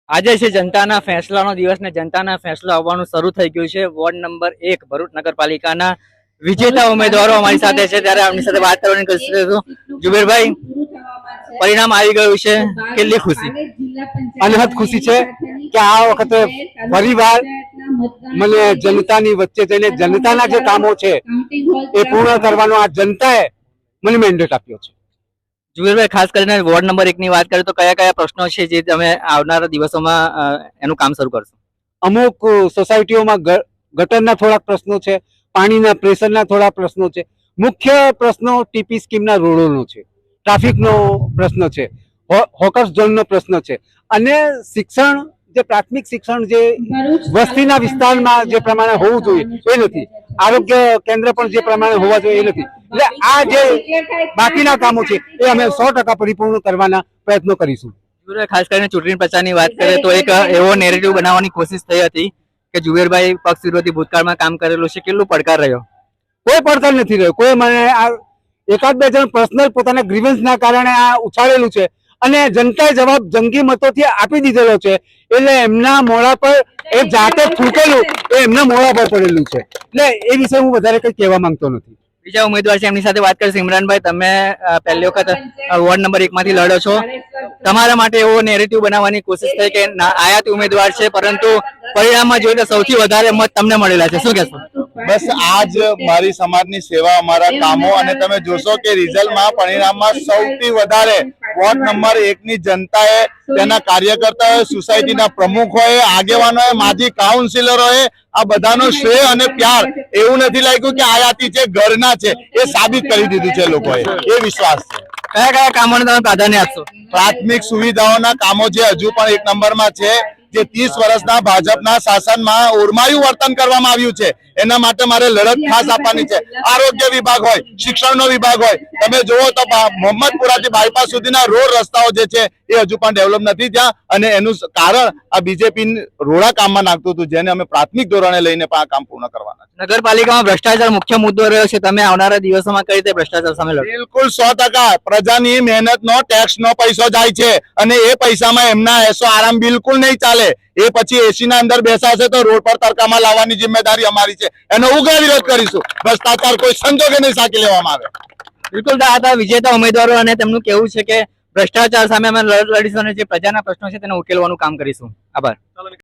આજે છે જનતાના ફેસલાનો દિવસ ને જનતાના ફેસલા આવવાનું શરૂ થઈ ગયું છે। વોર્ડ નંબર 1 ભરૂચ નગરપાલિકાના વિજેતા ઉમેદવારો અમારી સાથે છે, ત્યારે આમની સાથે વાત કરવાની કોશિશ કરીશું। જુબેરભાઈ, પરિણામ આવી ગયું છે, કેટલી ખુશી? અનહદ ખુશી છે કે આ વખતે ફરીવાર મને જનતાની વચ્ચે જઈને જનતાના જે કામો છે એ પૂર્ણ કરવાનો આ જનતાએ મને મેન્ડેટ આપ્યો છે। જુબેરભાઈ, ખાસ કરીને વોર્ડ નંબર 1 ની વાત કરીએ તો કયા કયા પ્રશ્નો છે જે તમે આવનારા દિવસોમાં એનું કામ શરૂ કરશો? અમુક સોસાયટીઓમાં ગટરના થોડાક પ્રશ્નો છે, પાણીના પ્રેશરના થોડા પ્રશ્નો છે। મુખ્ય પ્રશ્નો ટીપી સ્કીમના રોડોનો છે, ટ્રાફિકનો પ્રશ્ન છે, હોકર્સ ઝોનનો પ્રશ્ન છે, અને શિક્ષણ જે પ્રાથમિક શિક્ષણ જે વસ્તીના વિસ્તારમાં જે પ્રમાણે હોવું જોઈએ એ નથી, આરોગ્ય કેન્દ્ર પણ જે પ્રમાણે હોવા જોઈએ એ નથી। એટલે આ જે બાકીના કામો છે એ અમે 100% પરિપૂર્ણ કરવાના પ્રયત્નો કરીશું। ખાસ કરીને ચૂંટણી પ્રચારની વાત કરીએ તો એક એવો નેરેટિવ બનાવવાની કોશિશ થઈ હતી કે જુબેરભાઈ પક્ષ વિરોધી ભૂતકાળમાં કામ કરેલું છે, કેટલું પડકાર રહ્યો? કોઈ પડકાર નથી રહ્યો। કોઈ મને આ એકાદ બે જણ પર્સનલ પોતાના ગ્રીવન્સના કારણે આ ઉછાળેલું છે અને જનતાએ જવાબ જંગી મતોથી આપી દીધેલો છે, એટલે એમના મોઢા પર એ જાતે ફૂટેલું એ એમના મોઢા પર પડેલું છે, એટલે એ વિશે હું વધારે કંઈ કહેવા માંગતો નથી। બીજા ઉમેદવાર છે, એમની સાથે વાત કરીશું। ઇમરાનભાઈ, તમે પહેલી વખત વોર્ડ નંબર 1 માંથી લડો છો, તમારા માટે એવો નેરેટિવ બનાવવાની કોશિશ થઈ કે આયાતી ઉમેદવાર છે, પરંતુ પરિણામમાં જોઈએ તો સૌથી વધારે મત તમને મળેલા છે, શું કહેશો? બસ આજ મારી સમાજની સેવા, અમારા કામો, અને તમે જોશો કે રિઝલ્ટમાં પરિણામમાં સૌથી વધારે વોર્ડ નંબર 1 ની જનતાએ, તેના કાર્યકર્તાઓએ, સોસાયટીના પ્રમુખોએ, આગેવાનોએ, માજી કાઉન્સિલરોએ આ બધાનો શ્રેય અને પ્યાર એવું નથી લાગ્યું કે આયાતી છે, ઘરના છે, એ સાબિત કરી દીધું છે લોકોએ, એ વિશ્વાસ છે। કયા કયા કામોને તમે પ્રાધાન્ય આપશો? પ્રાથમિક સુવિધાઓના કામો જે હજુ પણ 1 નંબરમાં છે, જે 30 વર્ષના ભાજપના શાસનમાં ઓરમાયું વર્તન કરવામાં આવ્યું છે, એના માટે મારે લડત ખાસ આપવાની છે। આરોગ્ય વિભાગ હોય, શિક્ષણનો વિભાગ હોય, તમે જુઓ તો મોહમ્મદપુરાથી બાયપાસ સુધીના રોડ રસ્તાઓ જે છે એ હજુ પણ ડેવલપ નથી થયા, અને એનું કારણ આ બીજેપી રોડા કામમાં નાખતું હતું, જેને અમે પ્રાથમિક ધોરણે લઈને પણ આ કામ પૂર્ણ કરવાના છે। નગરપાલિકામાં ભ્રષ્ટાચાર મુખ્ય મુદ્દો રહ્યો છે, તમે આવનારા દિવસોમાં કઈ રીતે ભ્રષ્ટાચાર સામે લડશો? બિલકુલ 100% પ્રજાની મહેનતનો ટેક્સનો પૈસો જાય છે, અને એ પૈસામાં એમના એસો આરામ બિલકુલ નહીં ચાલે। એ પછી એસી ના અંદર બેસાશે તો રોડ પર તડકામાં લાવવાની જિમ્મેદારી અમારી છે, એનો ઉગ્ર વિરોધ કરીશું। ભ્રષ્ટાચાર કોઈ સંજોગે નહીં સાંકી લેવામાં આવે। બિલકુલ, આ હતા વિજેતા ઉમેદવારો અને તેમનું કહેવું છે કે ભ્રષ્ટાચાર સામે અમે લડીશું અને જે પ્રજાના પ્રશ્નો છે તેને ઉકેલવાનું કામ કરીશું। આભાર।